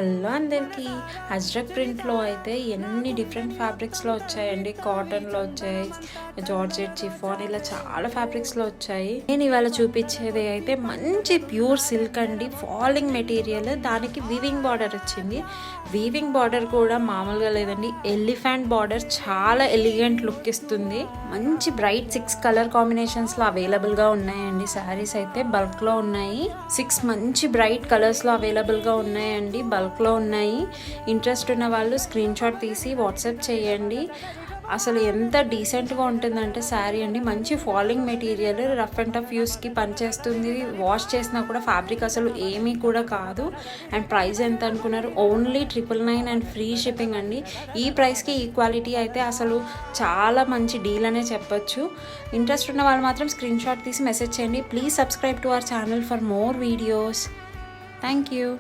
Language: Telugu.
హలో అందరికీ, అజ్రక్ ప్రింట్లో అయితే ఎన్ని డిఫరెంట్ ఫ్యాబ్రిక్స్లో వచ్చాయండి. కాటన్లో వచ్చాయి, జార్జెట్, చిఫాన్, ఇలా చాలా ఫ్యాబ్రిక్స్లో వచ్చాయి. నేను ఇవాళ చూపించేది అయితే మంచి ప్యూర్ సిల్క్ అండి, ఫాలింగ్ మెటీరియల్. దానికి వీవింగ్ బార్డర్ వచ్చింది. వీవింగ్ బార్డర్ కూడా మామూలుగా లేదండి, ఎలిఫెంట్ బార్డర్, చాలా ఎలిగెంట్ లుక్ ఇస్తుంది. మంచి బ్రైట్ 6 కలర్ కాంబినేషన్స్లో అవైలబుల్గా ఉన్నాయండి. శారీస్ అయితే బల్క్లో ఉన్నాయి. 6 మంచి బ్రైట్ కలర్స్లో అవైలబుల్గా ఉన్నాయండి, బల్క్లో ఉన్నాయి. ఇంట్రెస్ట్ ఉన్న వాళ్ళు స్క్రీన్ షాట్ తీసి వాట్సాప్ చేయండి. అసలు ఎంత డీసెంట్గా ఉంటుందంటే శారీ అండి, మంచి falling material, rough and tough యూస్కి పనిచేస్తుంది. వాష్ చేసినా కూడా ఫ్యాబ్రిక్ అసలు ఏమీ కూడా కాదు. అండ్ ప్రైస్ ఎంత అనుకున్నారు? ఓన్లీ 999 అండ్ ఫ్రీ షిప్పింగ్ అండి. ఈ ప్రైస్కి ఈ క్వాలిటీ అయితే అసలు చాలా మంచి డీల్ అనే చెప్పొచ్చు. ఇంట్రెస్ట్ ఉన్న వాళ్ళు మాత్రం స్క్రీన్ షాట్ తీసి మెసేజ్ చేయండి. Please subscribe to our channel for more videos. Thank you.